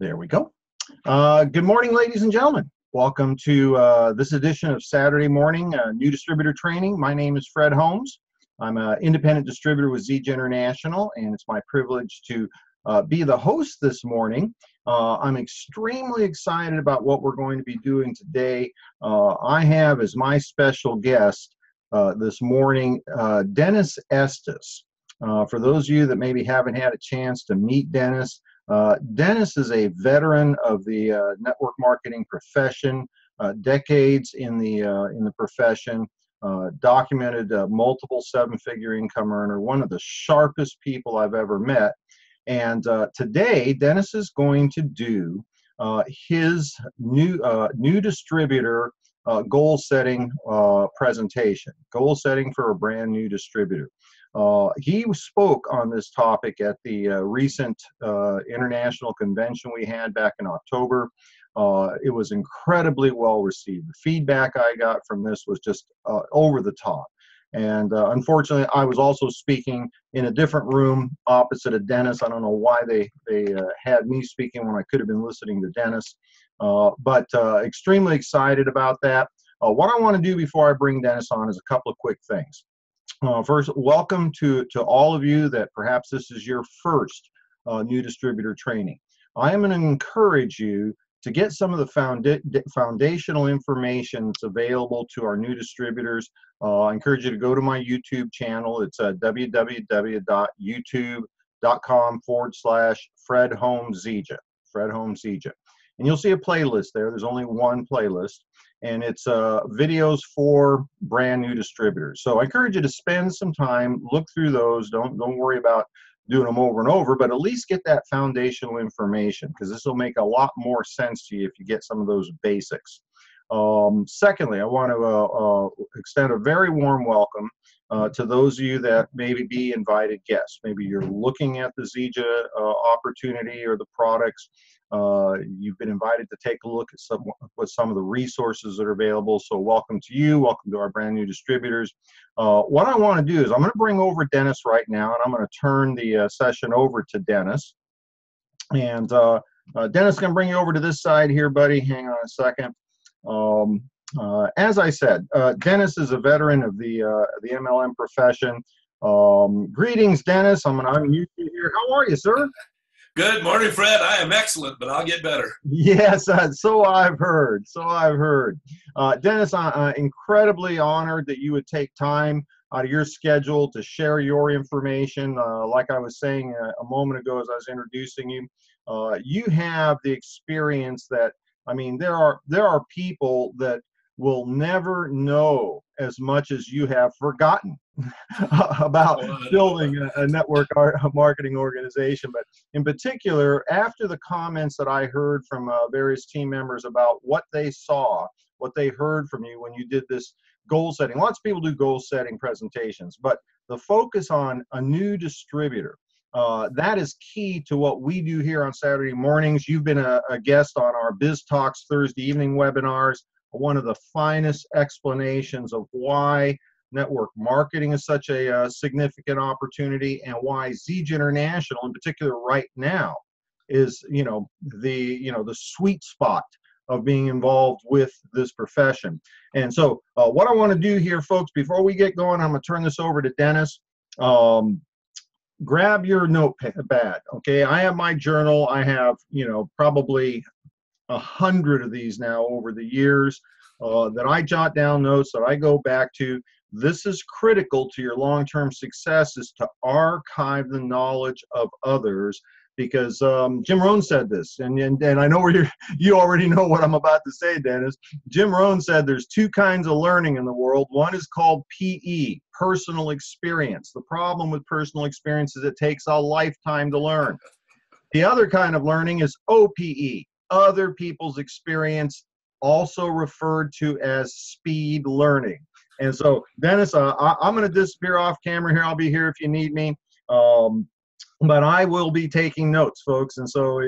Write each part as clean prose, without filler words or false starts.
There we go. Good morning, ladies and gentlemen. Welcome to this edition of Saturday morning new distributor training. My name is Fred Holmes. I'm an independent distributor with ZJ International, and it's my privilege to be the host this morning. I'm extremely excited about what we're going to be doing today. I have as my special guest this morning Dennis Estes. For those of you that maybe haven't had a chance to meet Dennis, Dennis is a veteran of the network marketing profession, decades in the profession, documented multiple seven-figure income earner, one of the sharpest people I've ever met. And today, Dennis is going to do his new distributor goal setting presentation, goal setting for a brand new distributor. He spoke on this topic at the recent international convention we had back in October. It was incredibly well received. The feedback I got from this was just over the top. And unfortunately, I was also speaking in a different room opposite of Dennis. I don't know why they had me speaking when I could have been listening to Dennis, but extremely excited about that. What I want to do before I bring Dennis on is a couple of quick things. First, welcome to all of you that perhaps this is your first new distributor training. I am going to encourage you to get some of the foundational information that's available to our new distributors. I encourage you to go to my YouTube channel. It's www.youtube.com/Fred Holmes ZJ, Fred Holmes ZJ. And you'll see a playlist there. There's only one playlist, and it's videos for brand new distributors. So I encourage you to spend some time, look through those. Don't worry about doing them over and over, but at least get that foundational information, because this will make a lot more sense to you if you get some of those basics. Secondly, I want to extend a very warm welcome to those of you that maybe be invited guests. Maybe you're looking at the ZJ opportunity or the products. You've been invited to take a look at some of the resources that are available. So welcome to you. Welcome to our brand new distributors. What I want to do is I'm going to bring over Dennis right now, and I'm going to turn the session over to Dennis. And Dennis, going to bring you over to this side here, buddy. Hang on a second. As I said, Dennis is a veteran of the MLM profession. Greetings, Dennis. I'm unmute you here. How are you, sir? Good morning, Fred. I am excellent, but I'll get better. Yes, so I've heard. So I've heard. Dennis, I'm incredibly honored that you would take time out of your schedule to share your information. Like I was saying a moment ago as I was introducing you, you have the experience that, I mean, there are people that will never know as much as you have forgotten about building a network marketing organization. But in particular, after the comments that I heard from various team members about what they saw, what they heard from you when you did this goal setting. Lots of people do goal setting presentations, but the focus on a new distributor, that is key to what we do here on Saturday mornings. You've been a guest on our Biz Talks Thursday evening webinars, one of the finest explanations of why network marketing is such a significant opportunity, and why ZJ International in particular right now is, the sweet spot of being involved with this profession. And so what I want to do here, folks, before we get going, I'm going to turn this over to Dennis. Grab your notepad, okay? I have my journal. I have, probably 100 of these now over the years that I jot down notes that I go back to. This is critical to your long-term success, is to archive the knowledge of others, because Jim Rohn said this, and I know you already know what I'm about to say, Dennis. Jim Rohn said there's two kinds of learning in the world. One is called PE, personal experience. The problem with personal experience is it takes a lifetime to learn. The other kind of learning is OPE, other people's experience, also referred to as speed learning. And so, Dennis, I'm going to disappear off camera here. I'll be here if you need me. But I will be taking notes, folks. And so,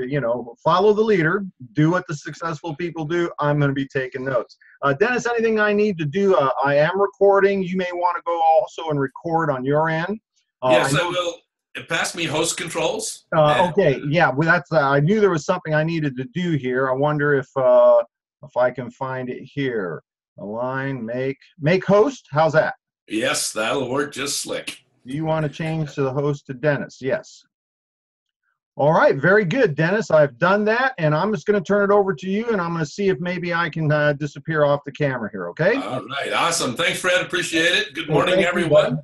follow the leader. Do what the successful people do. I'm going to be taking notes. Dennis, anything I need to do? I am recording. You may want to go also and record on your end. Yes, I will. pass me host controls. Okay, yeah, well, that's I knew there was something I needed to do here. I wonder if I can find it here. Align, make host. How's that? Yes, that'll work just slick. Do you want to change to the host to Dennis? Yes. All right, very good, Dennis. I've done that, and I'm just going to turn it over to you, and I'm going to see if maybe I can disappear off the camera here, okay? All right, awesome. Thanks, Fred. Appreciate it. Good Well, morning, thank you, everyone. bud.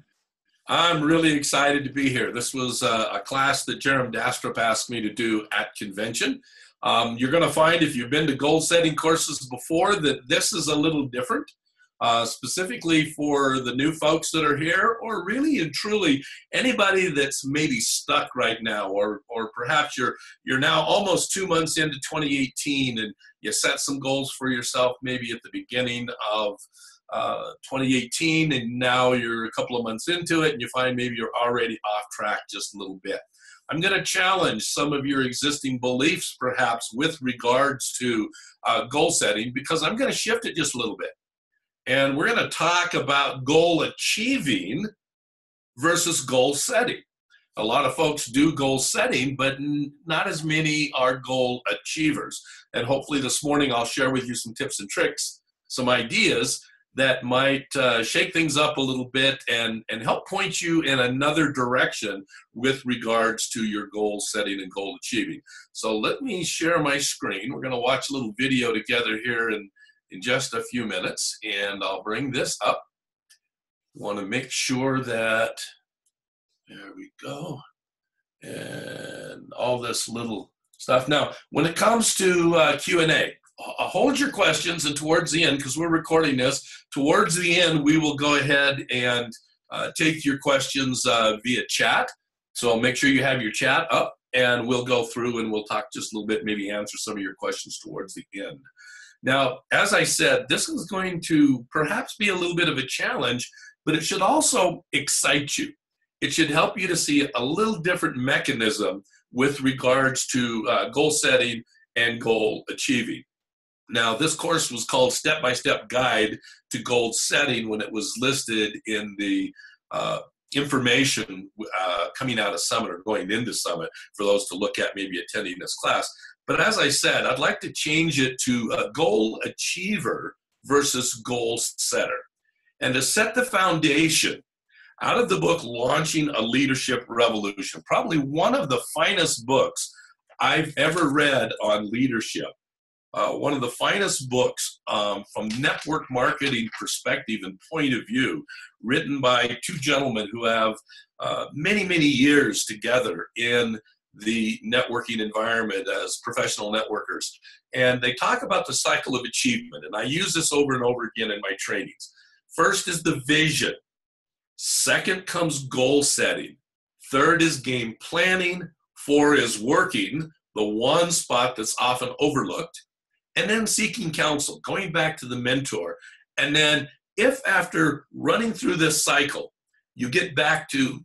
I'm really excited to be here. This was a class that Jerem Dastrup asked me to do at convention. You're going to find, if you've been to goal setting courses before, that this is a little different. Specifically for the new folks that are here, or really and truly anybody that's maybe stuck right now, or perhaps you're now almost 2 months into 2018 and you set some goals for yourself maybe at the beginning of 2018, and now you're a couple of months into it and you find maybe you're already off track just a little bit. I'm going to challenge some of your existing beliefs perhaps with regards to goal setting, because I'm going to shift it just a little bit. And we're going to talk about goal achieving versus goal setting. A lot of folks do goal setting, but not as many are goal achievers. And hopefully this morning I'll share with you some tips and tricks, some ideas that might shake things up a little bit and help point you in another direction with regards to your goal setting and goal achieving. So let me share my screen. We're going to watch a little video together here in just a few minutes, and I'll bring this up. Want to make sure that, there we go, and all this little stuff. Now, when it comes to Q&A, hold your questions, and towards the end, because we're recording this, towards the end we will go ahead and take your questions via chat. So make sure you have your chat up, and we'll go through and we'll talk just a little bit, maybe answer some of your questions towards the end. Now, as I said, this is going to perhaps be a little bit of a challenge, but it should also excite you. It should help you to see a little different mechanism with regards to goal setting and goal achieving. Now, this course was called Step-by-Step Guide to Goal Setting when it was listed in the information coming out of Summit or going into Summit for those to look at maybe attending this class. But as I said, I'd like to change it to a goal achiever versus goal setter. And to set the foundation, out of the book Launching a Leadership Revolution, probably one of the finest books I've ever read on leadership. One of the finest books from network marketing perspective and point of view, written by two gentlemen who have many, many years together in the networking environment as professional networkers. And they talk about the cycle of achievement. And I use this over and over again in my trainings. First is the vision. Second comes goal setting. Third is game planning. 4 is working, the one spot that's often overlooked. And then seeking counsel, going back to the mentor. And then if after running through this cycle, you get back to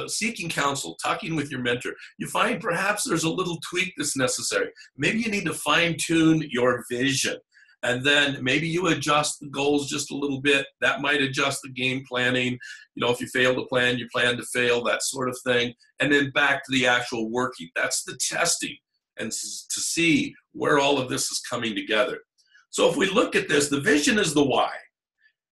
seeking counsel, talking with your mentor, you find perhaps there's a little tweak that's necessary. Maybe you need to fine tune your vision. And then maybe you adjust the goals just a little bit. That might adjust the game planning. You know, if you fail to plan, you plan to fail, that sort of thing. And then back to the actual working. That's the testing, and to see where all of this is coming together. So if we look at this, the vision is the why.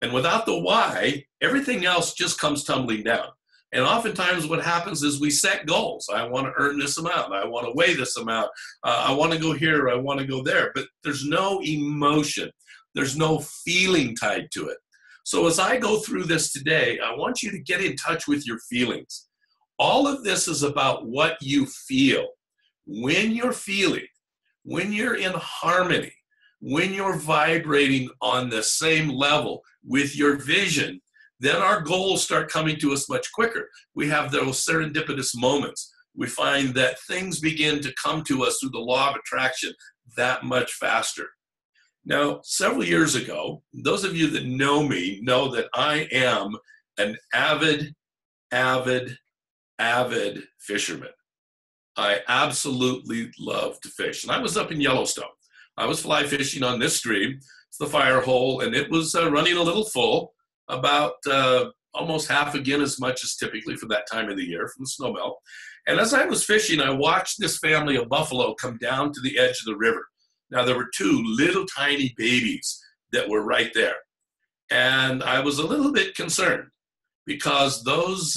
And without the why, everything else just comes tumbling down. And oftentimes what happens is we set goals. I want to earn this amount. I want to weigh this amount. I want to go here. I want to go there. But there's no emotion. There's no feeling tied to it. So as I go through this today, I want you to get in touch with your feelings. All of this is about what you feel. When you're feeling, when you're in harmony, when you're vibrating on the same level with your vision, then our goals start coming to us much quicker. We have those serendipitous moments. We find that things begin to come to us through the law of attraction that much faster. Now, several years ago, those of you that know me know that I am an avid fisherman. I absolutely love to fish. And I was up in Yellowstone. I was fly fishing on this stream. It's the Fire Hole, and it was running a little full, about almost half again as much as typically for that time of the year from the snowmelt. And as I was fishing, I watched this family of buffalo come down to the edge of the river. Now, there were two little tiny babies that were right there. And I was a little bit concerned because those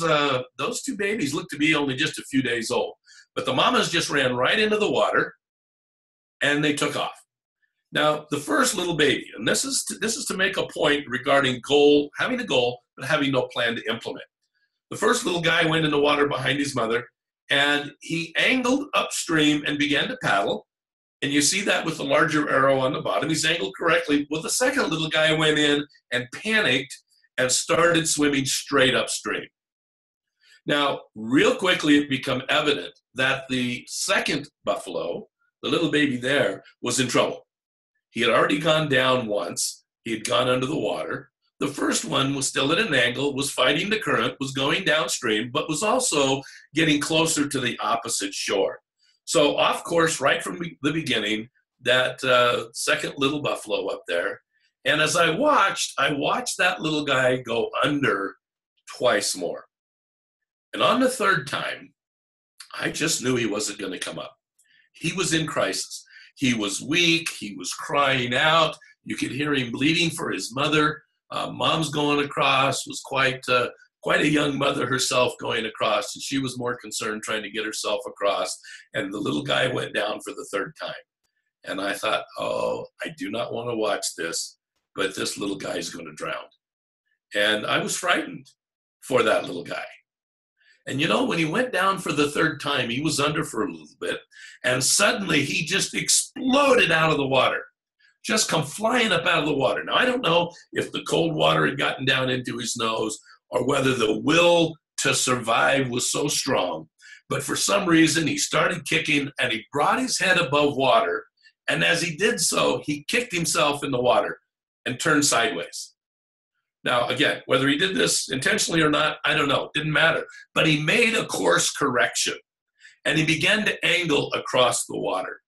two babies looked to be only just a few days old. But the mamas just ran right into the water and they took off. Now, the first little baby, and this is to make a point regarding having a goal, but having no plan to implement. The first little guy went in the water behind his mother, and he angled upstream and began to paddle. And you see that with the larger arrow on the bottom. He's angled correctly. Well, the second little guy went in and panicked and started swimming straight upstream. Now, real quickly, it became evident that the second buffalo, the little baby there, was in trouble. He had already gone down once. He had gone under the water. The first one was still at an angle, was fighting the current, was going downstream, but was also getting closer to the opposite shore. So off course right from the beginning, that second little buffalo up there. And as I watched that little guy go under twice more. And on the third time, I just knew he wasn't going to come up. He was in crisis. He was weak. He was crying out. You could hear him bleeding for his mother. Mom's going across, was quite a young mother herself going across, and she was more concerned trying to get herself across. And the little guy went down for the third time. And I thought, oh, I do not want to watch this, but this little guy is going to drown. And I was frightened for that little guy. And you know, when he went down for the third time, he was under for a little bit, and suddenly he just exploded out of the water. Just come flying up out of the water. Now, I don't know if the cold water had gotten down into his nose or whether the will to survive was so strong, but for some reason he started kicking and he brought his head above water, and as he did so, he kicked himself in the water and turned sideways. Now, again, whether he did this intentionally or not, I don't know. It didn't matter. But he made a course correction, and he began to angle across the water.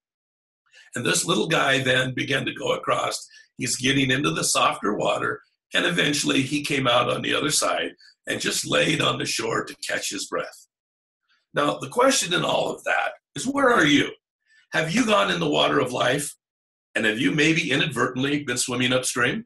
And this little guy then began to go across. He's getting into the softer water, and eventually he came out on the other side and just laid on the shore to catch his breath. Now, the question in all of that is, where are you? Have you gone in the water of life, and have you maybe inadvertently been swimming upstream,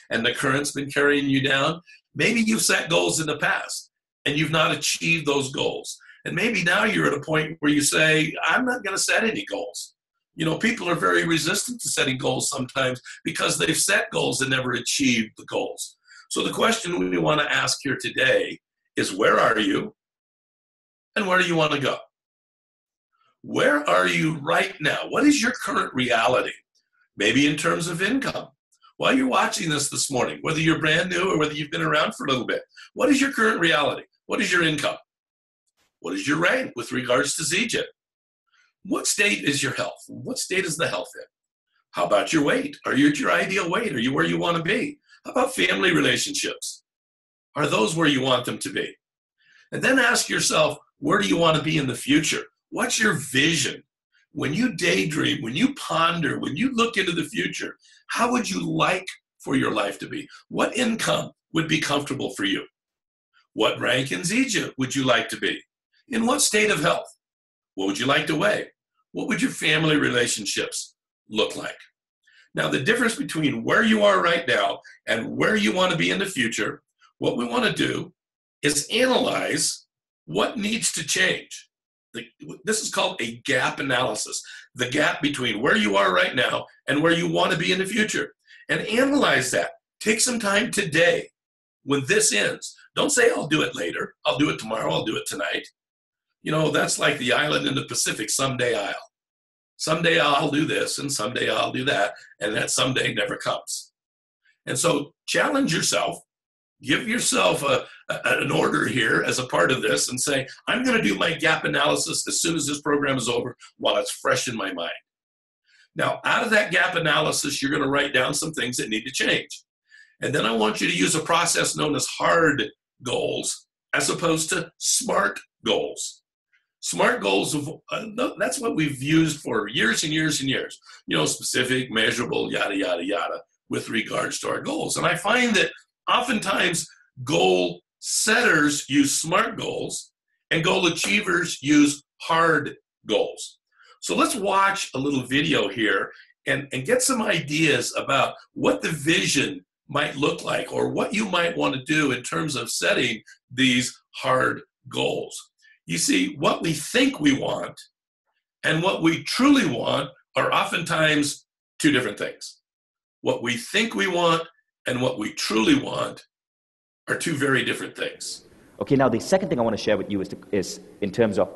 and the current's been carrying you down? Maybe you've set goals in the past, and you've not achieved those goals. And maybe now you're at a point where you say, I'm not going to set any goals. You know, people are very resistant to setting goals sometimes because they've set goals and never achieved the goals. So the question we want to ask here today is, where are you and where do you want to go? Where are you right now? What is your current reality? Maybe in terms of income. While you're watching this morning, whether you're brand new or whether you've been around for a little bit, what is your current reality? What is your income? What is your rank with regards to ZJIT? What state is your health? What state is the health in? How about your weight? Are you at your ideal weight? Are you where you want to be? How about family relationships? Are those where you want them to be? And then ask yourself, where do you want to be in the future? What's your vision? When you daydream, when you ponder, when you look into the future, how would you like for your life to be? What income would be comfortable for you? What rank in ZJIT would you like to be? In what state of health? What would you like to weigh? What would your family relationships look like? Now, the difference between where you are right now and where you want to be in the future, what we want to do is analyze what needs to change. This is called a gap analysis, the gap between where you are right now and where you want to be in the future. And analyze that. Take some time today when this ends. Don't say, I'll do it later. I'll do it tomorrow. I'll do it tonight. You know, that's like the island in the Pacific, someday I'll. Someday I'll do this and someday I'll do that, and that someday never comes. And so challenge yourself. Give yourself an order here as a part of this and say, I'm going to do my gap analysis as soon as this program is over while it's fresh in my mind. Now, out of that gap analysis, you're going to write down some things that need to change. And then I want you to use a process known as hard goals as opposed to SMART goals. SMART goals, that's what we've used for years and years and years. You know, specific, measurable, yada, yada, yada, with regards to our goals. And I find that oftentimes goal Setters use SMART goals, and goal achievers use hard goals. So let's watch a little video here and get some ideas about what the vision might look like, or what you might want to do in terms of setting these hard goals. You see, what we think we want and what we truly want are oftentimes two different things. What we think we want and what we truly want are two very different things. Okay, now the second thing I want to share with you is in terms of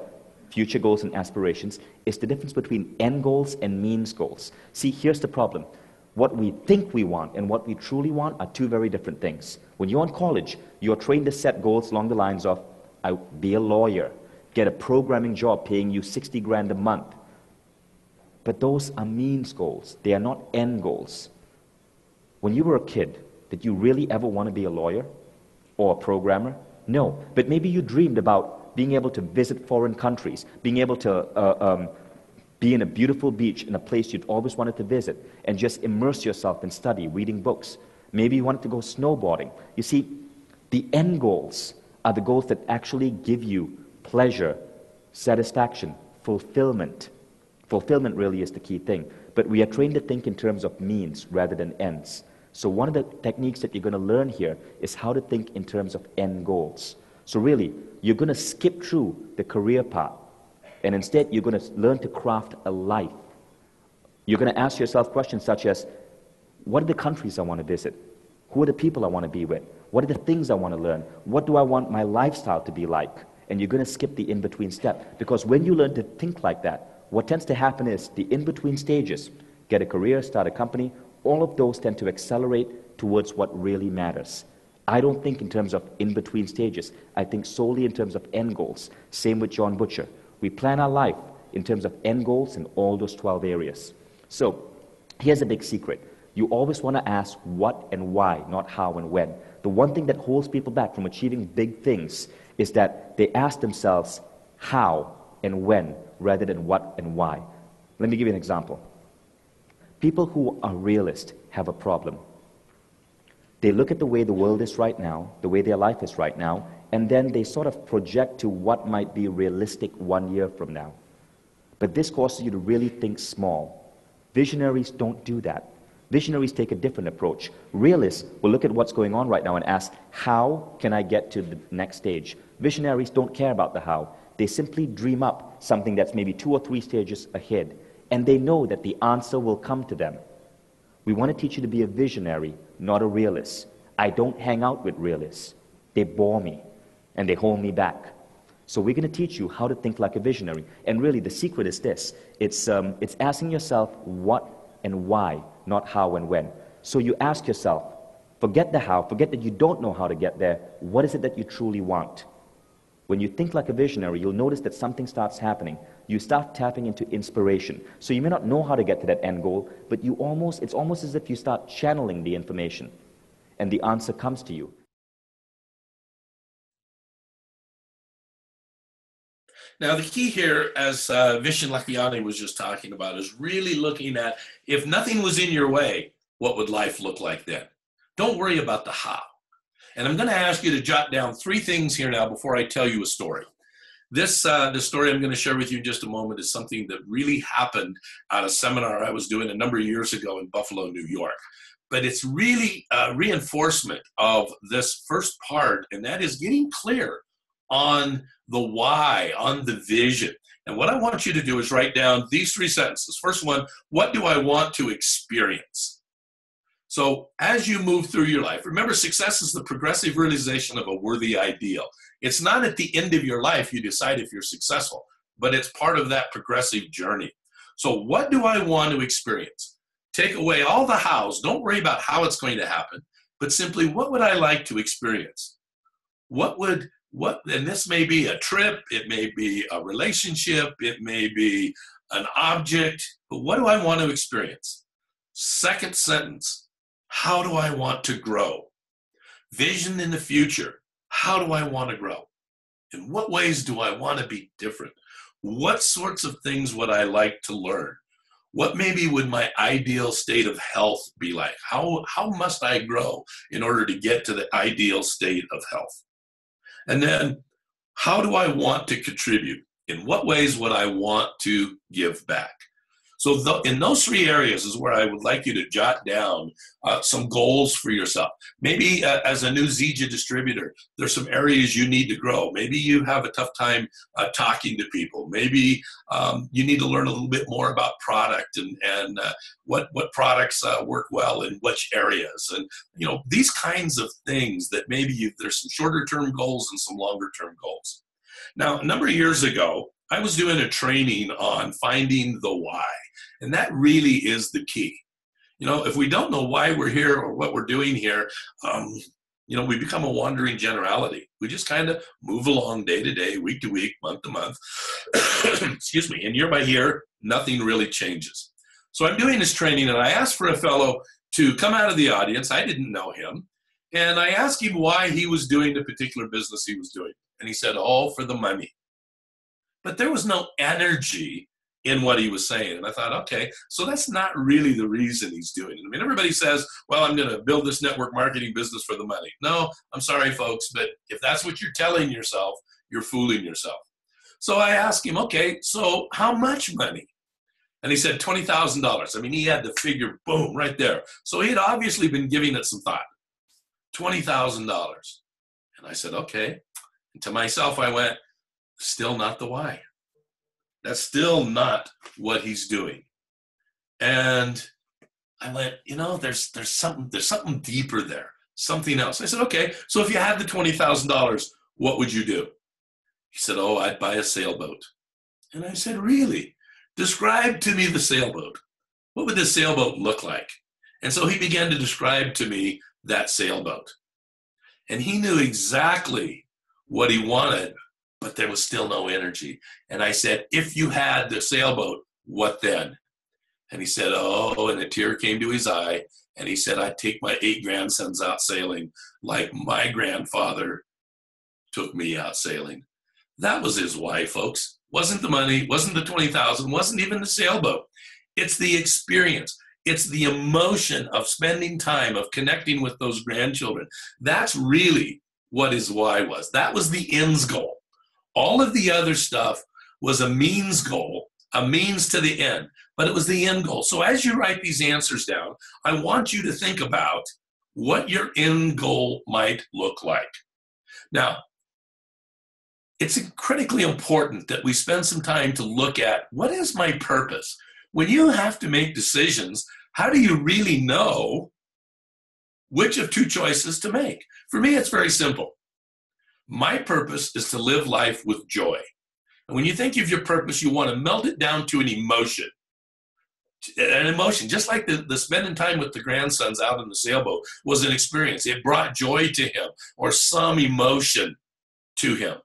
future goals and aspirations, is the difference between end goals and means goals. See, here's the problem. What we think we want and what we truly want are two very different things. When you're in college, you're trained to set goals along the lines of, be a lawyer, get a programming job paying you 60 grand a month. But those are means goals. They are not end goals. When you were a kid, did you really ever want to be a lawyer or a programmer? No, but maybe you dreamed about being able to visit foreign countries, being able to be in a beautiful beach in a place you'd always wanted to visit, and just immerse yourself in study, reading books. Maybe you wanted to go snowboarding. You see, the end goals are the goals that actually give you pleasure, satisfaction, fulfillment. Fulfillment really is the key thing. But we are trained to think in terms of means rather than ends. So one of the techniques that you're going to learn here is how to think in terms of end goals. So really, you're going to skip through the career path, and instead you're going to learn to craft a life. You're going to ask yourself questions such as, what are the countries I want to visit? Who are the people I want to be with? What are the things I want to learn? What do I want my lifestyle to be like? And you're going to skip the in-between step, because when you learn to think like that, what tends to happen is the in-between stages, get a career, start a company, all of those tend to accelerate towards what really matters. I don't think in terms of in-between stages. I think solely in terms of end goals. Same with John Butcher. We plan our life in terms of end goals in all those 12 areas. So here's a big secret. You always want to ask what and why, not how and when. The one thing that holds people back from achieving big things is that they ask themselves how and when rather than what and why. Let me give you an example. People who are realists have a problem. They look at the way the world is right now, the way their life is right now, and then they sort of project to what might be realistic 1 year from now. But this causes you to really think small. Visionaries don't do that. Visionaries take a different approach. Realists will look at what's going on right now and ask, how can I get to the next stage? Visionaries don't care about the how. They simply dream up something that's maybe 2 or 3 stages ahead, and they know that the answer will come to them. We want to teach you to be a visionary, not a realist. I don't hang out with realists. They bore me, and they hold me back. So we're going to teach you how to think like a visionary. And really, the secret is this. It's asking yourself what and why, not how and when. So you ask yourself, forget the how, forget that you don't know how to get there. What is it that you truly want? When you think like a visionary, you'll notice that something starts happening. You start tapping into inspiration. So you may not know how to get to that end goal, but it's almost as if you start channeling the information, and the answer comes to you. Now, the key here, as Vishen Lakhiani was just talking about, is really looking at, if nothing was in your way, what would life look like then? Don't worry about the how. And I'm going to ask you to jot down 3 things here now before I tell you a story. This story I'm going to share with you in just a moment is something that really happened at a seminar I was doing a number of years ago in Buffalo, New York. But it's really a reinforcement of this first part, and that is getting clear on the why, on the vision. And what I want you to do is write down these 3 sentences. First one, what do I want to experience? So as you move through your life, remember, success is the progressive realization of a worthy ideal. It's not at the end of your life you decide if you're successful, but it's part of that progressive journey. So what do I want to experience? Take away all the hows. Don't worry about how it's going to happen, but simply, what would I like to experience? And this may be a trip, it may be a relationship, it may be an object, but what do I want to experience? Second sentence, how do I want to grow? Vision in the future, how do I want to grow? In what ways do I want to be different? What sorts of things would I like to learn? What maybe would my ideal state of health be like? How must I grow in order to get to the ideal state of health? And then, how do I want to contribute? In what ways would I want to give back? So in those three areas is where I would like you to jot down some goals for yourself. Maybe as a new Zija distributor, there's some areas you need to grow. Maybe you have a tough time talking to people. Maybe you need to learn a little bit more about product and what products work well in which areas. And, you know, these kinds of things that maybe there's some shorter term goals and some longer term goals. Now, a number of years ago, I was doing a training on finding the why, and that really is the key. You know, if we don't know why we're here or what we're doing here, you know, we become a wandering generality. We just kind of move along day to day, week to week, month to month, excuse me, and year by year, nothing really changes. So I'm doing this training, and I asked for a fellow to come out of the audience. I didn't know him, and I asked him why he was doing the particular business he was doing, and he said, "Oh, for the money." But there was no energy in what he was saying. And I thought, okay, so that's not really the reason he's doing it. I mean, everybody says, well, I'm going to build this network marketing business for the money. No, I'm sorry, folks, but if that's what you're telling yourself, you're fooling yourself. So I asked him, okay, so how much money? And he said $20,000. I mean, he had the figure, boom, right there. So he had obviously been giving it some thought. $20,000. And I said, okay. And to myself, I went, still not the why. That's still not what he's doing. And I went, you know, there's something deeper there, something else. I said, okay, so if you had the $20,000, what would you do? He said, oh, I'd buy a sailboat. And I said, really? Describe to me the sailboat. What would this sailboat look like? And so he began to describe to me that sailboat. And he knew exactly what he wanted, but there was still no energy. And I said, if you had the sailboat, what then? And he said, oh, and a tear came to his eye. And he said, I'd take my 8 grandsons out sailing like my grandfather took me out sailing. That was his why, folks. Wasn't the money, wasn't the 20,000, wasn't even the sailboat. It's the experience. It's the emotion of spending time, of connecting with those grandchildren. That's really what his why was. That was the ends goal. All of the other stuff was a means goal, a means to the end, but it was the end goal. So as you write these answers down, I want you to think about what your end goal might look like. Now, it's critically important that we spend some time to look at what is my purpose? When you have to make decisions, how do you really know which of 2 choices to make? For me, it's very simple. My purpose is to live life with joy. And when you think of your purpose, you want to melt it down to an emotion. An emotion, just like the spending time with the grandsons out in the sailboat was an experience. It brought joy to him or some emotion to him.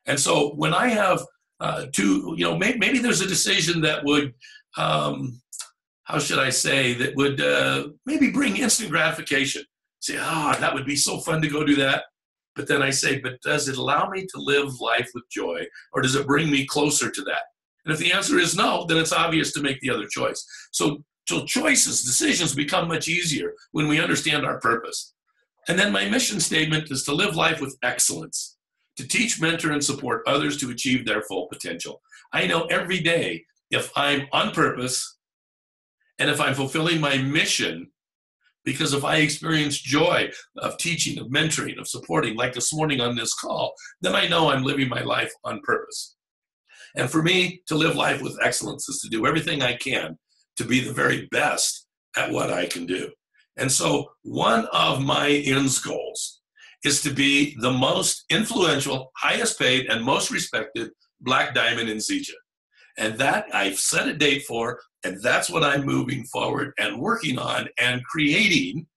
And so when I have maybe there's a decision that would, how should I say, that would maybe bring instant gratification. Say, that would be so fun to go do that. But then I say, but does it allow me to live life with joy, or does it bring me closer to that? And if the answer is no, then it's obvious to make the other choice. So choices, decisions become much easier when we understand our purpose. And then my mission statement is to live life with excellence, to teach, mentor, and support others to achieve their full potential. I know every day if I'm on purpose and if I'm fulfilling my mission, because if I experience joy of teaching, of mentoring, of supporting, like this morning on this call, then I know I'm living my life on purpose. And for me, to live life with excellence is to do everything I can to be the very best at what I can do. And so one of my ends goals is to be the most influential, highest paid, and most respected Black Diamond in Zija. And that I've set a date for, and that's what I'm moving forward and working on and creating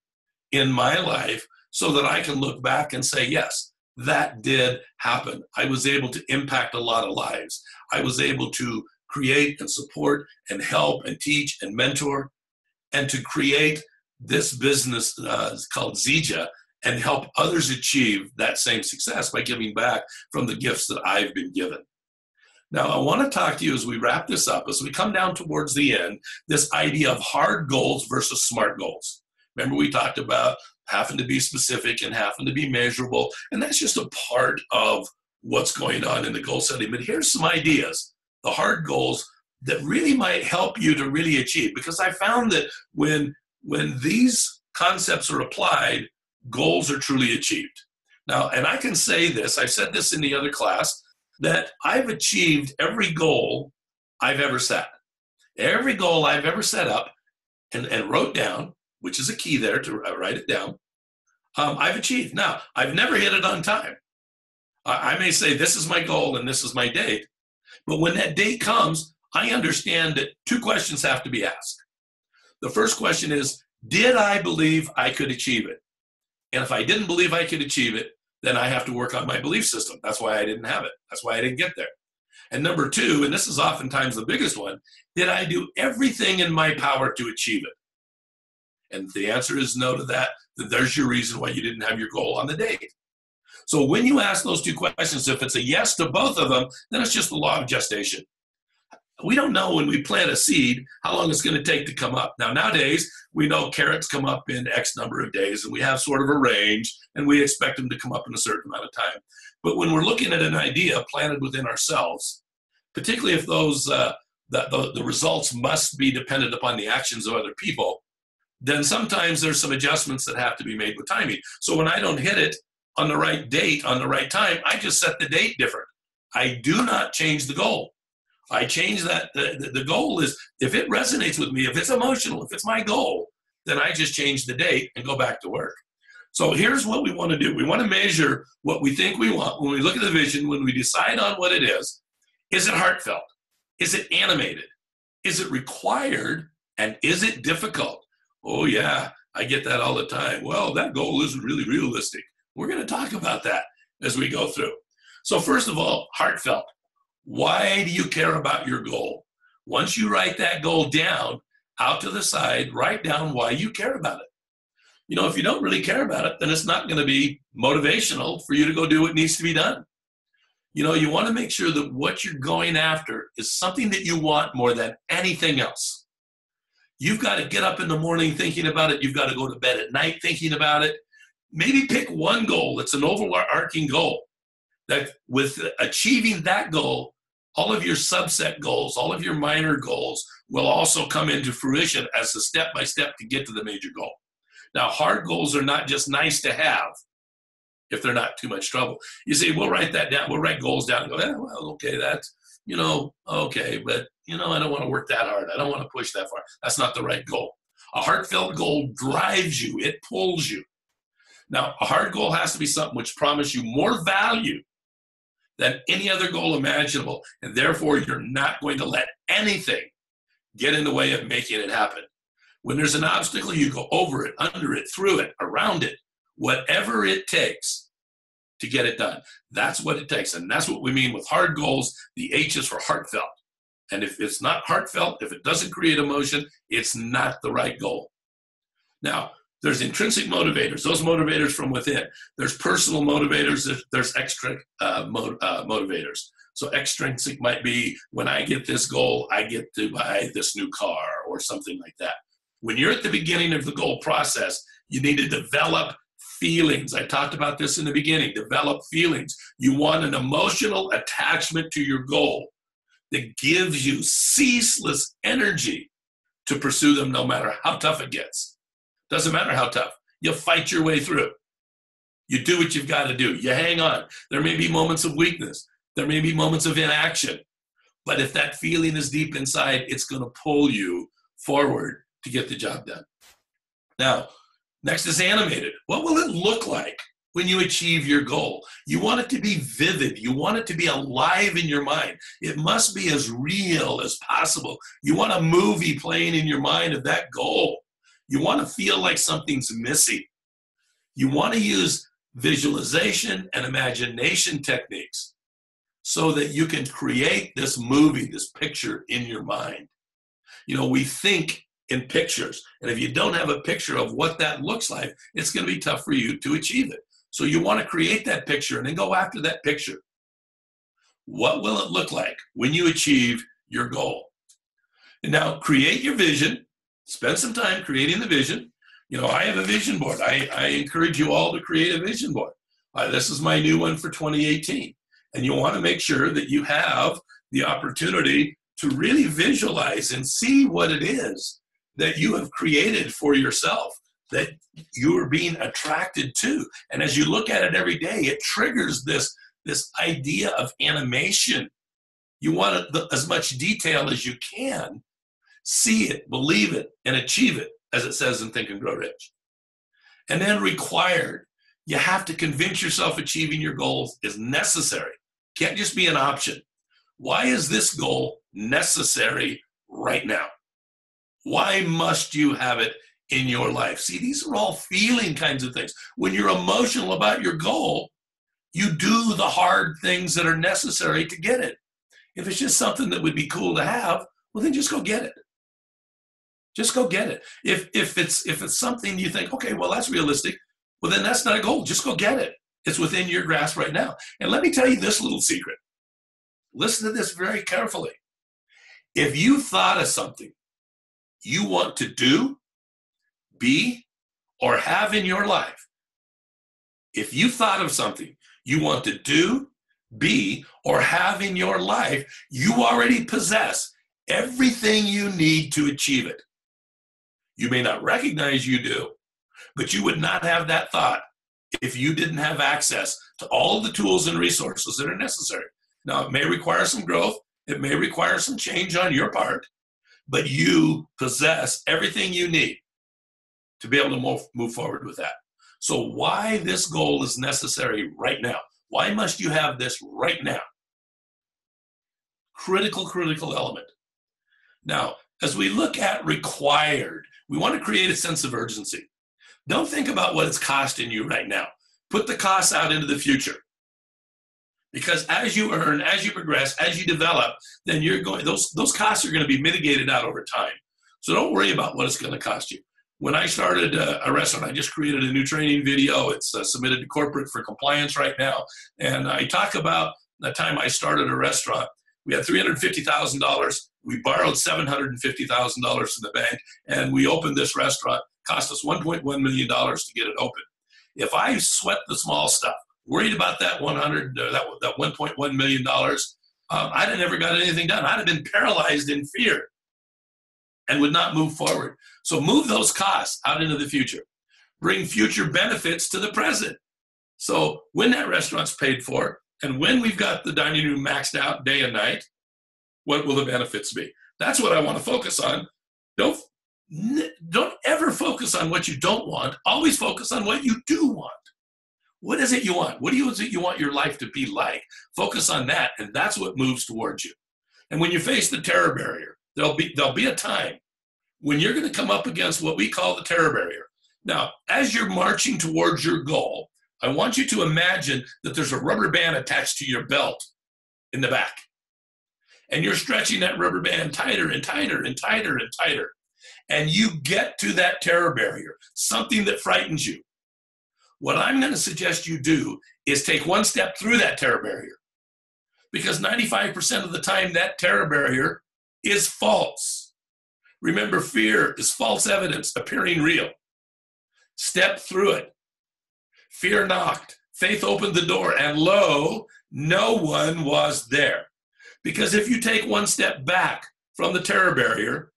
in my life so that I can look back and say, yes, that did happen. I was able to impact a lot of lives. I was able to create and support and help and teach and mentor and to create this business called Zija and help others achieve that same success by giving back from the gifts that I've been given. Now, I want to talk to you as we wrap this up, as we come down towards the end, this idea of hard goals versus smart goals. Remember, we talked about having to be specific and having to be measurable. And that's just a part of what's going on in the goal setting. But here's some ideas, the hard goals that really might help you to really achieve. Because I found that when these concepts are applied, goals are truly achieved. Now, and I can say this, I said this in the other class, that I've achieved every goal I've ever set. Every goal I've ever set up and wrote down, which is a key there to write it down, I've achieved. Now, I've never hit it on time. I may say this is my goal and this is my date, but when that date comes, I understand that two questions have to be asked. The first question is, did I believe I could achieve it? And if I didn't believe I could achieve it, then I have to work on my belief system. That's why I didn't have it. That's why I didn't get there. And number two, and this is oftentimes the biggest one, did I do everything in my power to achieve it? And the answer is no to that, then there's your reason why you didn't have your goal on the date. So when you ask those two questions, if it's a yes to both of them, then it's just the law of gestation. We don't know when we plant a seed how long it's going to take to come up. Now, nowadays, we know carrots come up in X number of days, and we have sort of a range, and we expect them to come up in a certain amount of time. But when we're looking at an idea planted within ourselves, particularly if those the results must be dependent upon the actions of other people, then sometimes there's some adjustments that have to be made with timing. So when I don't hit it on the right date, on the right time, I just set the date different. I do not change the goal. I change that. The goal is, if it resonates with me, if it's emotional, if it's my goal, then I just change the date and go back to work. So here's what we want to do. We want to measure what we think we want. When we look at the vision, when we decide on what it is it heartfelt? Is it animated? Is it required? And is it difficult? Oh yeah, I get that all the time. Well, that goal isn't really realistic. We're going to talk about that as we go through. So first of all, heartfelt. Why do you care about your goal? Once you write that goal down, out to the side, write down why you care about it. You know, if you don't really care about it, then it's not going to be motivational for you to go do what needs to be done. You know, you want to make sure that what you're going after is something that you want more than anything else. You've got to get up in the morning thinking about it. You've got to go to bed at night thinking about it. Maybe pick one goal that's an overarching goal. That with achieving that goal, all of your subset goals, all of your minor goals will also come into fruition as a step-by-step to get to the major goal. Now, hard goals are not just nice to have if they're not too much trouble. You see, we'll write that down. We'll write goals down and go, well, okay, that's, okay, but, I don't want to work that hard. I don't want to push that far. That's not the right goal. A heartfelt goal drives you. It pulls you. Now, a hard goal has to be something which promises you more value than any other goal imaginable, and therefore you're not going to let anything get in the way of making it happen. When there's an obstacle, you go over it, under it, through it, around it, whatever it takes to get it done. That's what it takes, and that's what we mean with hard goals. The H is for heartfelt, and if it's not heartfelt, if it doesn't create emotion, it's not the right goal. Now, there's intrinsic motivators, those motivators from within. There's personal motivators, there's extrinsic motivators. So extrinsic might be, when I get this goal, I get to buy this new car or something like that. When you're at the beginning of the goal process, you need to develop feelings. I talked about this in the beginning, develop feelings. You want an emotional attachment to your goal that gives you ceaseless energy to pursue them no matter how tough it gets. Doesn't matter how tough. You fight your way through. You do what you've got to do. You hang on. There may be moments of weakness. There may be moments of inaction. But if that feeling is deep inside, it's going to pull you forward to get the job done. Now, next is animated. What will it look like when you achieve your goal? You want it to be vivid. You want it to be alive in your mind. It must be as real as possible. You want a movie playing in your mind of that goal. You want to feel like something's missing. You want to use visualization and imagination techniques so that you can create this movie, this picture in your mind. We think in pictures, and if you don't have a picture of what that looks like, it's going to be tough for you to achieve it. So you want to create that picture and then go after that picture. What will it look like when you achieve your goal? And now create your vision. Spend some time creating the vision. You know, I have a vision board. I encourage you all to create a vision board. This is my new one for 2018. And you want to make sure that you have the opportunity to really visualize and see what it is that you have created for yourself, that you are being attracted to. And as you look at it every day, it triggers this idea of animation. You want as much detail as you can. See it, believe it, and achieve it, as it says in Think and Grow Rich. And then required. You have to convince yourself achieving your goals is necessary. Can't just be an option. Why is this goal necessary right now? Why must you have it in your life? See, these are all feeling kinds of things. When you're emotional about your goal, you do the hard things that are necessary to get it. If it's just something that would be cool to have, well, then just go get it. Just go get it. If it's something you think, okay, well, that's realistic, well, then that's not a goal. Just go get it. It's within your grasp right now. And let me tell you this little secret. Listen to this very carefully. If you thought of something you want to do, be, or have in your life, if you thought of something you want to do, be, or have in your life, you already possess everything you need to achieve it. You may not recognize you do, but you would not have that thought if you didn't have access to all of the tools and resources that are necessary. Now, it may require some growth. It may require some change on your part, but you possess everything you need to be able to move forward with that. So why this goal is necessary right now? Why must you have this right now? Critical element. Now, as we look at required, we want to create a sense of urgency. Don't think about what it's costing you right now. Put the costs out into the future. Because as you earn, as you progress, as you develop, then those costs are going to be mitigated out over time. So don't worry about what it's going to cost you. When I started a restaurant, I just created a new training video. It's submitted to corporate for compliance right now. And I talk about the time I started a restaurant. We had $350,000. We borrowed $750,000 from the bank, and we opened this restaurant. Cost us $1.1 million to get it open. If I sweat the small stuff, worried about that $1.1 million, I'd have never got anything done. I'd have been paralyzed in fear and would not move forward. So move those costs out into the future. Bring future benefits to the present. So when that restaurant's paid for, and when we've got the dining room maxed out day and night, what will the benefits be? That's what I want to focus on. Don't ever focus on what you don't want. Always focus on what you do want. What is it you want? What is it you want your life to be like? Focus on that, and that's what moves towards you. And when you face the terror barrier, there'll be a time when you're going to come up against what we call the terror barrier. Now, as you're marching towards your goal, I want you to imagine that there's a rubber band attached to your belt in the back. And you're stretching that rubber band tighter and tighter and tighter and tighter. And you get to that terror barrier, something that frightens you. What I'm going to suggest you do is take one step through that terror barrier. Because 95% of the time, that terror barrier is false. Remember, fear is false evidence appearing real. Step through it. Fear knocked. Faith opened the door, and lo, no one was there. Because if you take one step back from the terror barrier,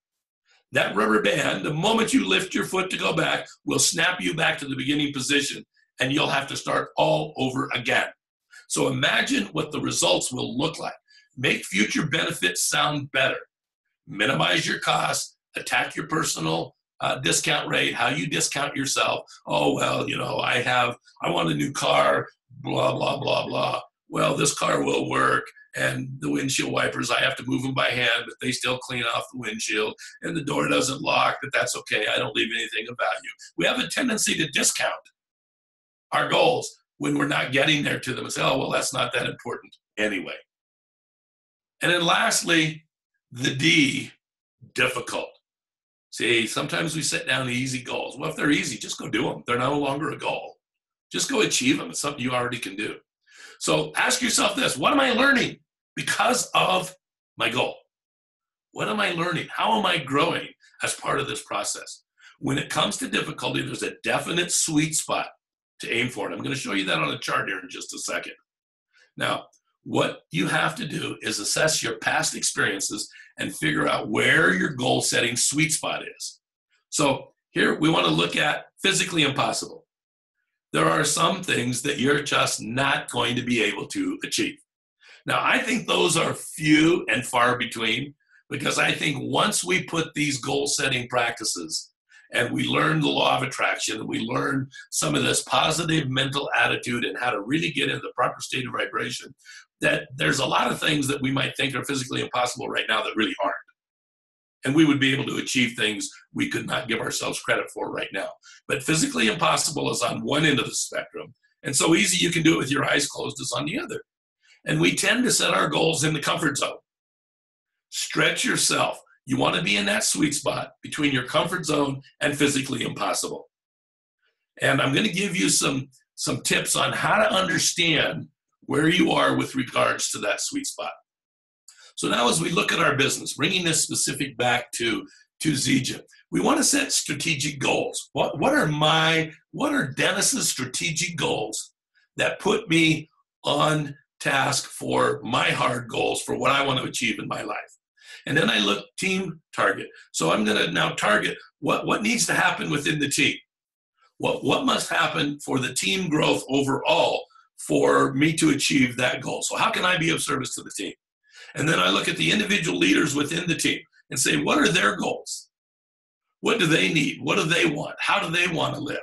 that rubber band, the moment you lift your foot to go back, will snap you back to the beginning position, and you'll have to start all over again. So imagine what the results will look like. Make future benefits sound better. Minimize your costs, attack your personal discount rate, how you discount yourself. Oh, well, I want a new car, blah, blah, blah, blah. Well, this car will work. And the windshield wipers, I have to move them by hand, but they still clean off the windshield. And the door doesn't lock, but that's okay. I don't leave anything of value. We have a tendency to discount our goals when we're not getting there to them and say, oh, well, that's not that important anyway. And then lastly, the D, difficult. See, sometimes we set down the easy goals. Well, if they're easy, just go do them. They're no longer a goal. Just go achieve them. It's something you already can do. So ask yourself this: what am I learning because of my goal? What am I learning? How am I growing as part of this process? When it comes to difficulty, there's a definite sweet spot to aim for. And I'm going to show you that on a chart here in just a second. Now, what you have to do is assess your past experiences and figure out where your goal setting sweet spot is. So here we want to look at physically impossible. There are some things that you're just not going to be able to achieve. Now, I think those are few and far between, because I think once we put these goal setting practices and we learn the law of attraction, and we learn some of this positive mental attitude and how to really get into the proper state of vibration, that there's a lot of things that we might think are physically impossible right now that really aren't. And we would be able to achieve things we could not give ourselves credit for right now. But physically impossible is on one end of the spectrum. And so easy you can do it with your eyes closed is on the other. And we tend to set our goals in the comfort zone. Stretch yourself. You want to be in that sweet spot between your comfort zone and physically impossible. And I'm going to give you some tips on how to understand where you are with regards to that sweet spot. So now as we look at our business, bringing this specific back to Zija, we want to set strategic goals. What are Dennis's strategic goals that put me on task for my hard goals for what I want to achieve in my life? And then I look team target. So I'm going to now target what needs to happen within the team. What must happen for the team growth overall for me to achieve that goal? So how can I be of service to the team? And then I look at the individual leaders within the team and say, what are their goals? What do they need? What do they want? How do they want to live?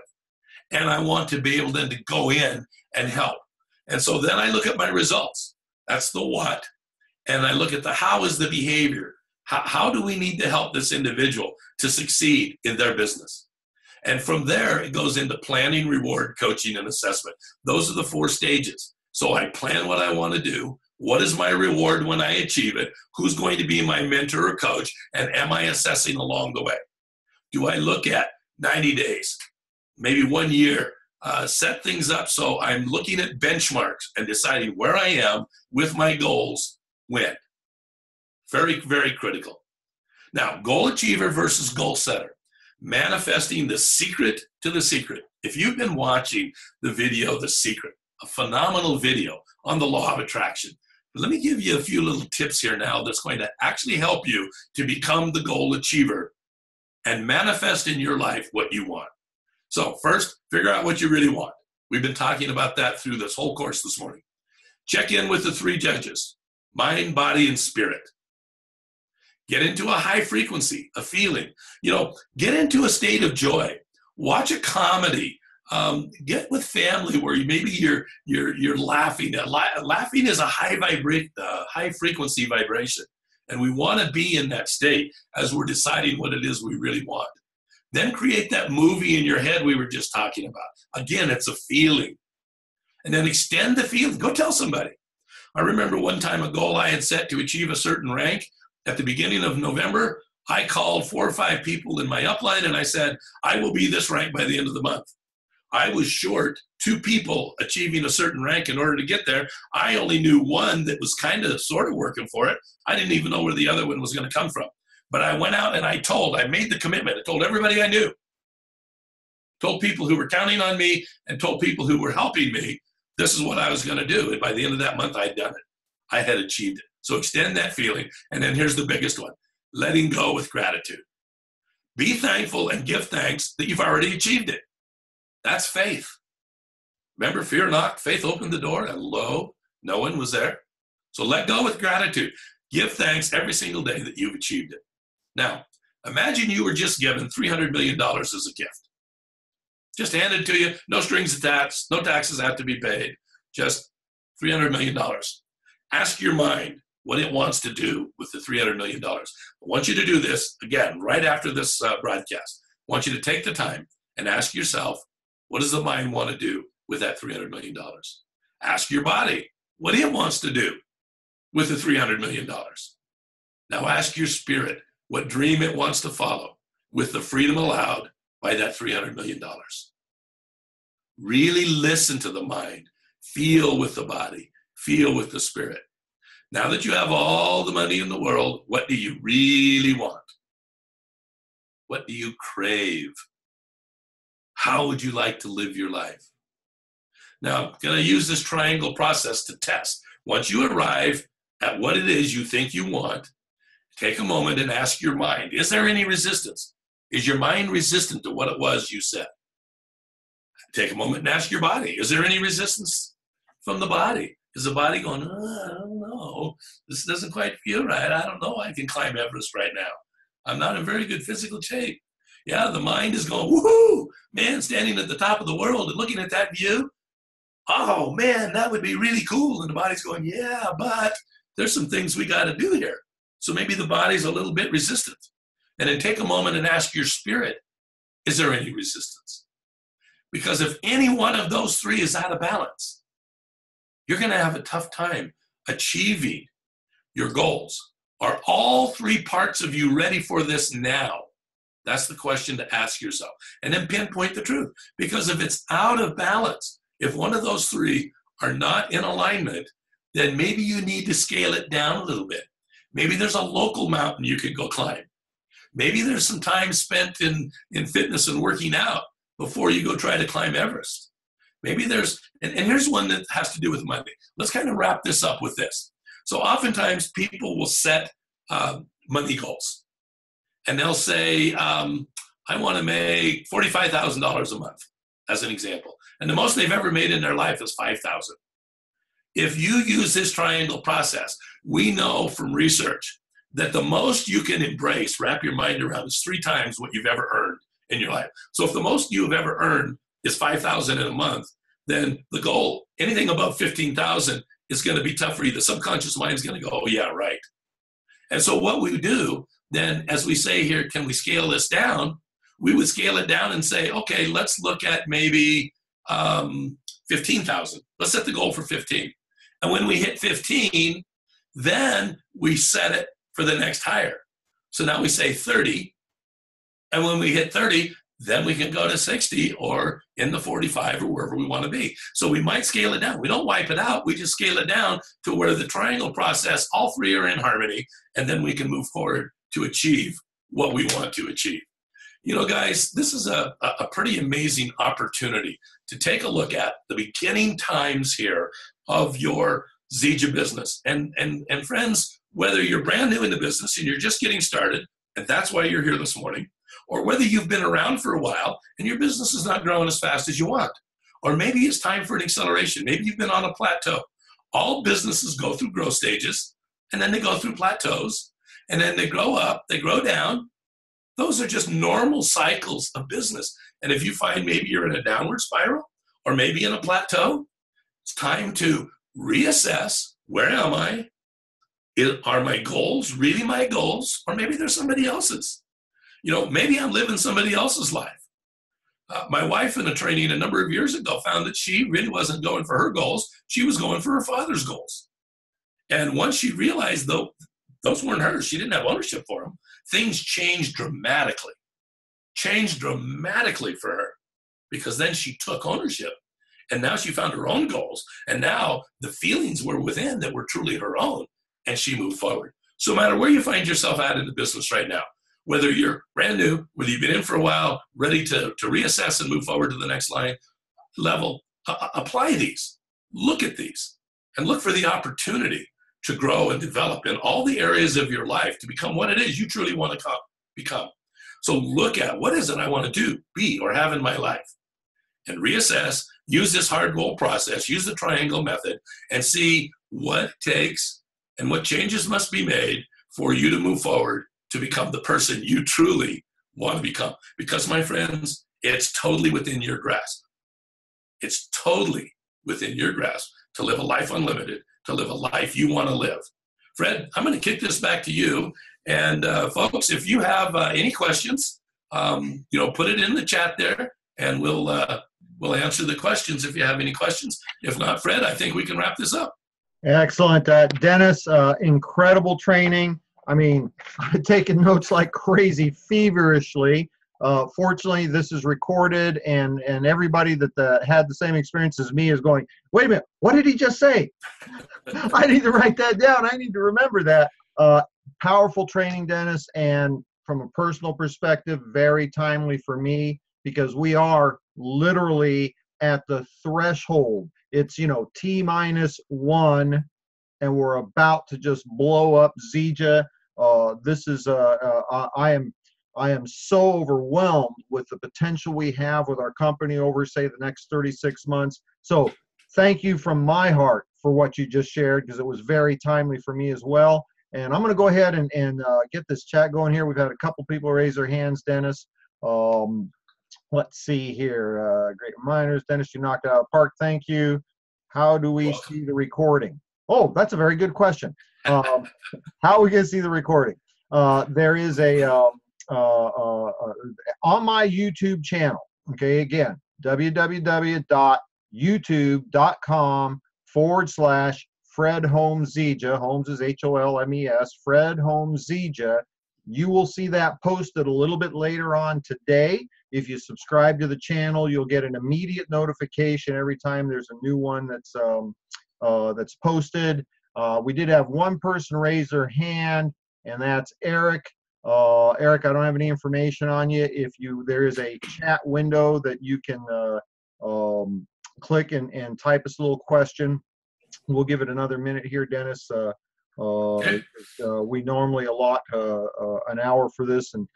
And I want to be able then to go in and help. And so then I look at my results. That's the what. And I look at the how is the behavior. How do we need to help this individual to succeed in their business? And from there, it goes into planning, reward, coaching, and assessment. Those are the 4 stages. So I plan what I want to do. What is my reward when I achieve it? Who's going to be my mentor or coach? And am I assessing along the way? Do I look at 90 days, maybe 1 year, set things up so I'm looking at benchmarks and deciding where I am with my goals when? Very, very critical. Now, goal achiever versus goal setter. Manifesting the secret to the secret. If you've been watching the video, The Secret, a phenomenal video on the law of attraction, let me give you a few little tips here now that's going to actually help you to become the goal achiever and manifest in your life what you want. So first, figure out what you really want. We've been talking about that through this whole course this morning. Check in with the 3 judges, mind, body, and spirit. Get into a high frequency, a feeling. Get into a state of joy. Watch a comedy. Get with family where you're laughing. Laughing is a high frequency vibration, and we want to be in that state as we're deciding what it is we really want. Then create that movie in your head we were just talking about. Again, it's a feeling, and then extend the feeling. Go tell somebody. I remember one time a goal I had set to achieve a certain rank. At the beginning of November, I called 4 or 5 people in my upline and I said, I will be this rank by the end of the month. I was short 2 people achieving a certain rank in order to get there. I only knew one that was kind of sort of working for it. I didn't even know where the other one was going to come from. But I went out and I made the commitment. I told everybody I knew. Told people who were counting on me and told people who were helping me, this is what I was going to do. And by the end of that month, I'd done it. I had achieved it. So extend that feeling. And then here's the biggest one, letting go with gratitude. Be thankful and give thanks that you've already achieved it. That's faith. Remember, fear knocked, faith opened the door, and lo, no one was there. So let go with gratitude. Give thanks every single day that you've achieved it. Now, imagine you were just given $300 million as a gift. Just handed to you, no strings attached, no taxes have to be paid, just $300 million. Ask your mind what it wants to do with the $300 million. I want you to do this, again, right after this broadcast. I want you to take the time and ask yourself, what does the mind want to do with that $300 million? Ask your body what it wants to do with the $300 million. Now ask your spirit what dream it wants to follow with the freedom allowed by that $300 million. Really listen to the mind, feel with the body, feel with the spirit. Now that you have all the money in the world, what do you really want? What do you crave? How would you like to live your life? Now, I'm going to use this triangle process to test. Once you arrive at what it is you think you want, take a moment and ask your mind, is there any resistance? Is your mind resistant to what it was you said? Take a moment and ask your body, is there any resistance from the body? Is the body going, I don't know, this doesn't quite feel right. I don't know I can climb Everest right now. I'm not in very good physical shape. Yeah, the mind is going, woohoo, man, standing at the top of the world and looking at that view. Oh, man, that would be really cool. And the body's going, yeah, but there's some things we got to do here. So maybe the body's a little bit resistant. And then take a moment and ask your spirit, is there any resistance? Because if any one of those three is out of balance, you're going to have a tough time achieving your goals. Are all three parts of you ready for this now? That's the question to ask yourself. And then pinpoint the truth. Because if it's out of balance, if one of those three are not in alignment, then maybe you need to scale it down a little bit. Maybe there's a local mountain you could go climb. Maybe there's some time spent in fitness and working out before you go try to climb Everest. Maybe there's, and here's one that has to do with money. Let's kind of wrap this up with this. So oftentimes people will set money goals. And they'll say, I want to make $45,000 a month, as an example. And the most they've ever made in their life is $5,000. If you use this triangle process, we know from research that the most you can embrace, wrap your mind around, is 3 times what you've ever earned in your life. So if the most you've ever earned is $5,000 in a month, then the goal, anything above $15,000, is going to be tough for you. The subconscious mind is going to go, oh yeah, right. And so what we do then, as we say here, can we scale this down? We would scale it down and say, okay, let's look at maybe 15,000. Let's set the goal for 15. And when we hit 15, then we set it for the next higher. So now we say 30. And when we hit 30, then we can go to 60 or in the 45 or wherever we want to be. So we might scale it down. We don't wipe it out. We just scale it down to where the triangle process, all three are in harmony, and then we can move forward to achieve what we want to achieve. You know, guys, this is a pretty amazing opportunity to take a look at the beginning times here of your Zija business. And friends, whether you're brand new in the business and you're just getting started, and that's why you're here this morning, or whether you've been around for a while and your business is not growing as fast as you want, or maybe it's time for an acceleration. Maybe you've been on a plateau. All businesses go through growth stages, and then they go through plateaus, and then they grow up, they grow down. Those are just normal cycles of business. And if you find maybe you're in a downward spiral or maybe in a plateau, it's time to reassess, where am I? Are my goals really my goals? Or maybe they're somebody else's. You know, maybe I'm living somebody else's life. My wife in a training a number of years ago found that she really wasn't going for her goals. She was going for her father's goals. And once she realized, though, those weren't hers, she didn't have ownership for them, things changed dramatically for her, because then she took ownership. And now she found her own goals. And now the feelings were within that were truly her own. And she moved forward. So no matter where you find yourself at in the business right now, whether you're brand new, whether you've been in for a while, ready to reassess and move forward to the next level, apply these, look at these, and look for the opportunity to grow and develop in all the areas of your life to become what it is you truly want to become. So look at, what is it I want to do, be, or have in my life? And reassess, use this hard goal process, use the triangle method, and see what it takes and what changes must be made for you to move forward to become the person you truly want to become. Because, my friends, it's totally within your grasp. It's totally within your grasp to live a life unlimited, to live a life you want to live. Fred, I'm going to kick this back to you. And folks, if you have any questions, put it in the chat there, and we'll answer the questions if you have any questions. If not, Fred, I think we can wrap this up. Excellent. Dennis, incredible training. I mean, I've taken notes like crazy, feverishly. Fortunately, this is recorded, and everybody that had the same experience as me is going, wait a minute, what did he just say? I need to write that down. I need to remember that. Powerful training, Dennis, and from a personal perspective, very timely for me, because we are literally at the threshold. It's, T-1, and we're about to just blow up Zija. This is, I am so overwhelmed with the potential we have with our company over, say, the next 36 months. So thank you from my heart for what you just shared, because it was very timely for me as well. And I'm going to go ahead and get this chat going here. We've had a couple people raise their hands, Dennis. Let's see here. Great reminders. Dennis, you knocked it out of the park. Thank you. How do we see the recording? Oh, that's a very good question. How are we going to see the recording? There is a, on my YouTube channel, okay, again, www.youtube.com/Fred Holmes Zija. Holmes is Holmes, Fred Holmes Zija. You will see that posted a little bit later on today. If you subscribe to the channel, you'll get an immediate notification every time there's a new one that's posted. We did have one person raise their hand, and that's Eric. Eric, I don't have any information on you. There is a chat window that you can click and type us a little question. We'll give it another minute here, Dennis. We normally allot an hour for this. And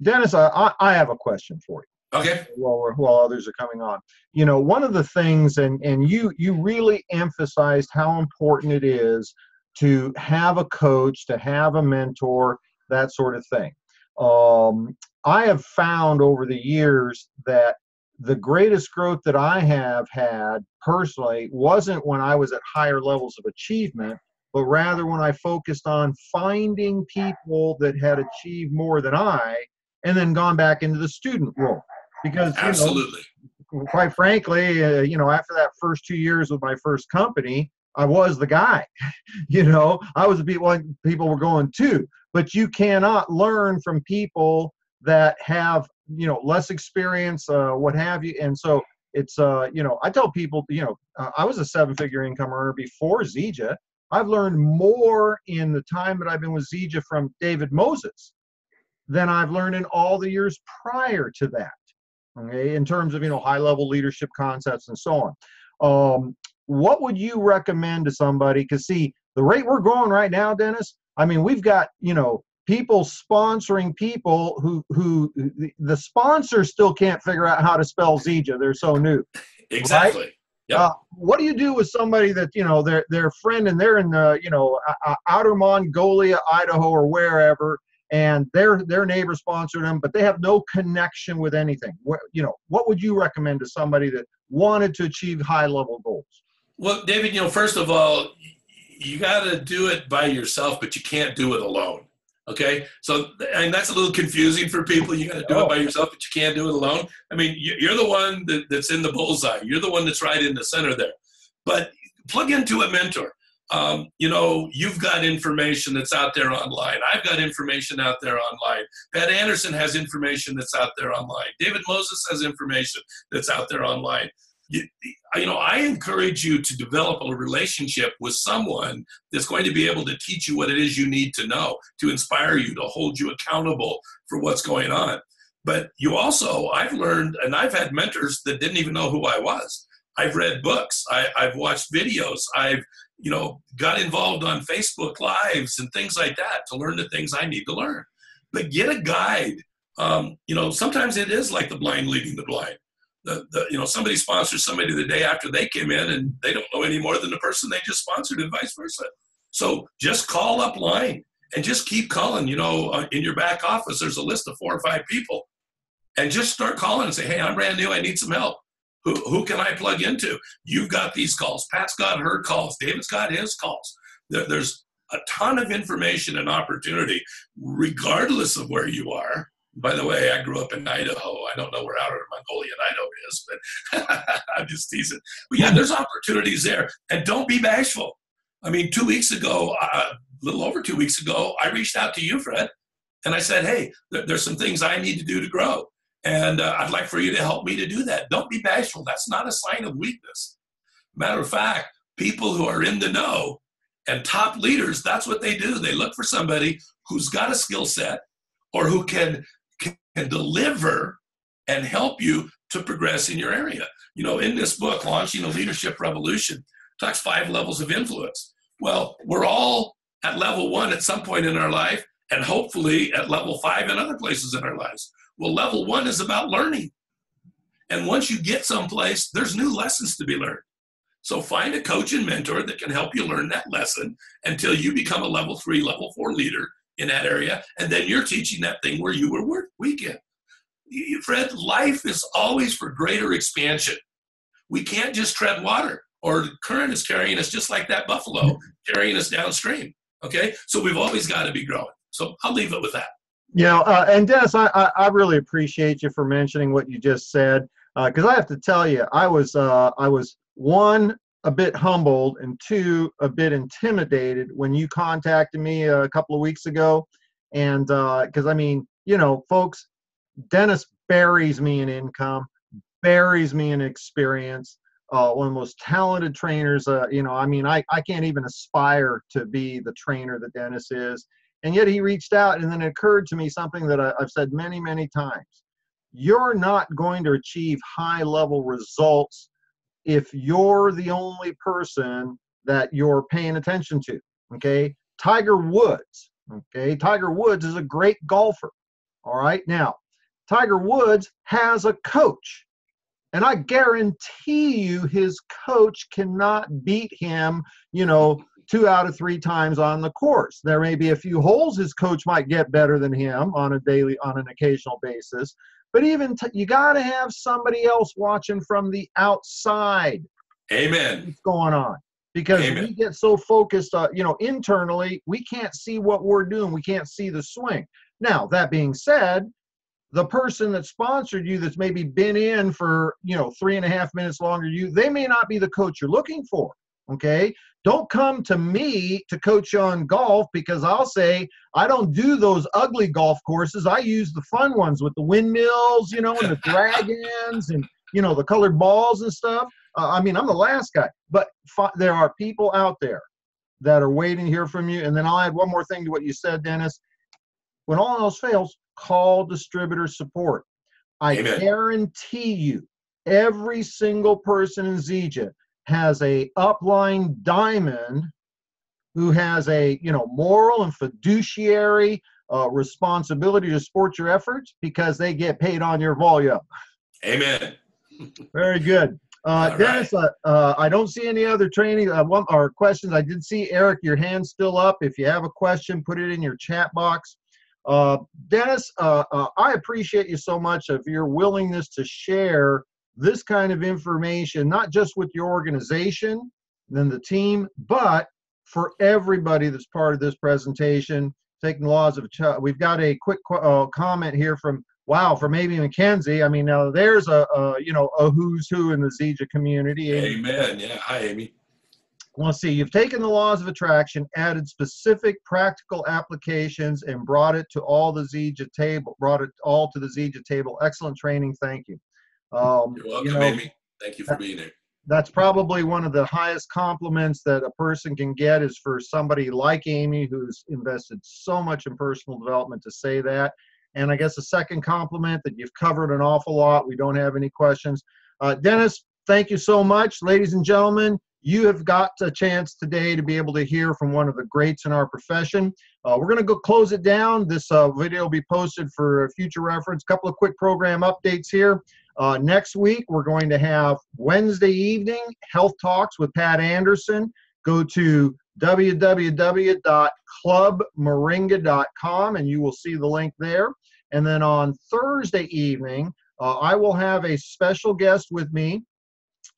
Dennis, I have a question for you. Okay. While others are coming on. One of the things, and you really emphasized how important it is to have a coach, to have a mentor, that sort of thing. I have found over the years that the greatest growth that I have had personally wasn't when I was at higher levels of achievement, but rather when I focused on finding people that had achieved more than I, and then gone back into the student role. Because, absolutely, quite frankly, after that first 2 years with my first company, I was the guy. I was the people were going to. But you cannot learn from people that have, less experience, what have you. And so it's, I tell people, I was a 7-figure income earner before Zija. I've learned more in the time that I've been with Zija from David Moses than I've learned in all the years prior to that. Okay, in terms of, high-level leadership concepts and so on. What would you recommend to somebody? Because, see, the rate we're going right now, Dennis, I mean, we've got, people sponsoring people who the sponsors still can't figure out how to spell Zija. They're so new. Exactly. Right? Yep. What do you do with somebody that, their friend and they're in the, outer Mongolia, Idaho, or wherever, and their neighbor sponsored them, but they have no connection with anything? What would you recommend to somebody that wanted to achieve high-level goals? Well, David, first of all, you got to do it by yourself, but you can't do it alone. Okay, so and that's a little confusing for people. You got to do it by yourself, but you can't do it alone. I mean, you're the one that's in the bullseye. You're the one that's right in the center there. But plug into a mentor. You've got information that's out there online. I've got information out there online. Pat Anderson has information that's out there online. David Moses has information that's out there online. I encourage you to develop a relationship with someone that's going to be able to teach you what it is you need to know, to inspire you, to hold you accountable for what's going on. But I've learned, and I've had mentors that didn't even know who I was. I've read books. I've watched videos. I've, got involved on Facebook Lives and things like that to learn the things I need to learn. But get a guide. Sometimes it is like the blind leading the blind. Somebody sponsors somebody the day after they came in, and they don't know any more than the person they just sponsored, and vice versa. So just call up line and just keep calling. In your back office, there's a list of 4 or 5 people, and just start calling and say, hey, I'm brand new. I need some help. Who can I plug into? You've got these calls. Pat's got her calls. David's got his calls. There's a ton of information and opportunity, regardless of where you are. By the way, I grew up in Idaho. I don't know where outer Mongolia and Idaho is, but I'm just teasing. But yeah, there's opportunities there. And don't be bashful. I mean, 2 weeks ago, a little over 2 weeks ago, I reached out to you, Fred, and I said, hey, there's some things I need to do to grow. And I'd like for you to help me to do that. Don't be bashful. That's not a sign of weakness. Matter of fact, people who are in the know and top leaders, that's what they do. They look for somebody who's got a skill set, or who can deliver and help you to progress in your area. You know, in this book, Launching a Leadership Revolution, talks 5 levels of influence. Well, we're all at level 1 at some point in our life, and hopefully at level 5 in other places in our lives. Well, level 1 is about learning. And once you get someplace, there's new lessons to be learned. So find a coach and mentor that can help you learn that lesson until you become a level 3, level 4 leader in that area. And then you're teaching that thing where you were weak in. Fred, life is always for greater expansion. We can't just tread water, or the current is carrying us just like that buffalo carrying us downstream. Okay, so we've always got to be growing. So I'll leave it with that. You know, and Dennis, I really appreciate you for mentioning what you just said, because I have to tell you, I was 1, a bit humbled, and 2, a bit intimidated when you contacted me a couple of weeks ago, and because I mean, you know, folks, Dennis buries me in income, buries me in experience. One of the most talented trainers, you know, I mean, I can't even aspire to be the trainer that Dennis is. And yet he reached out, and then it occurred to me something that I've said many, many times. You're not going to achieve high-level results if you're the only person that you're paying attention to, okay? Tiger Woods, okay? Tiger Woods is a great golfer, all right? Now, Tiger Woods has a coach. And I guarantee you his coach cannot beat him, you know, 2 out of 3 times on the course. There may be a few holes his coach might get better than him on an occasional basis. But even you got to have somebody else watching from the outside. Amen. What's going on? Because we get so focused, you know, internally, we can't see what we're doing. We can't see the swing. Now, that being said, the person that sponsored you that's maybe been in for, you know, 3.5 minutes longer than you, they may not be the coach you're looking for, okay? Don't come to me to coach you on golf, because I'll say, I don't do those ugly golf courses. I use the fun ones with the windmills, you know, and the dragons and, you know, the colored balls and stuff. I mean, I'm the last guy. But there are people out there that are waiting to hear from you. And then I'll add one more thing to what you said, Dennis. When all else fails, call distributor support. I guarantee you, every single person in Zija has a upline diamond who has a, you know, moral and fiduciary responsibility to support your efforts, because they get paid on your volume. Amen. Very good. Dennis, I don't see any other training or questions. I did see, Eric, your hand's still up. If you have a question, put it in your chat box. Dennis, I appreciate you so much of your willingness to share this kind of information, not just with your organization and the team, but for everybody that's part of this presentation. Taking the laws of we've got a quick comment here from Amy McKenzie. I mean, now there's you know, a who's who in the Zija community. Amen. Yeah. Hi, Amy. Let's see, you've taken the laws of attraction, added specific practical applications, and brought it to all the Zija table, to the Zija table. Excellent training. Thank you. You're welcome, you know, Amy. Thank you for being here. That's probably one of the highest compliments that a person can get, is for somebody like Amy, who's invested so much in personal development, to say that. And I guess a second compliment, that you've covered an awful lot. We don't have any questions. Dennis, thank you so much. Ladies and gentlemen, you have got a chance today to be able to hear from one of the greats in our profession. We're going to go close it down. This video will be posted for future reference. A couple of quick program updates here. Next week, we're going to have Wednesday evening Health Talks with Pat Anderson. Go to www.clubmoringa.com and you will see the link there. And then on Thursday evening, I will have a special guest with me.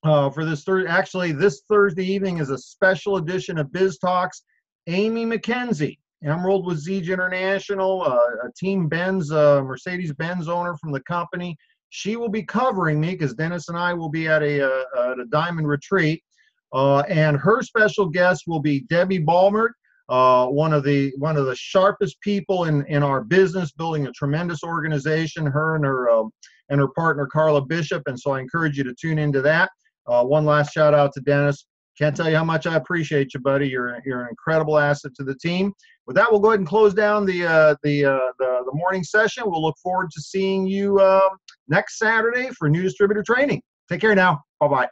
For this this Thursday evening is a special edition of Biz Talks. Amy McKenzie, Emerald with Zija International, a Team Benz, Mercedes-Benz owner from the company. She will be covering me, because Dennis and I will be at a diamond retreat. And her special guest will be Debbie Ballmert, one of the sharpest people in our business, building a tremendous organization. Her and her partner Carla Bishop. And so I encourage you to tune into that. One last shout out to Dennis. Can't tell you how much I appreciate you, buddy. You're an incredible asset to the team. With that, we'll go ahead and close down the morning session. We'll look forward to seeing you next Saturday for new distributor training. Take care now. Bye-bye.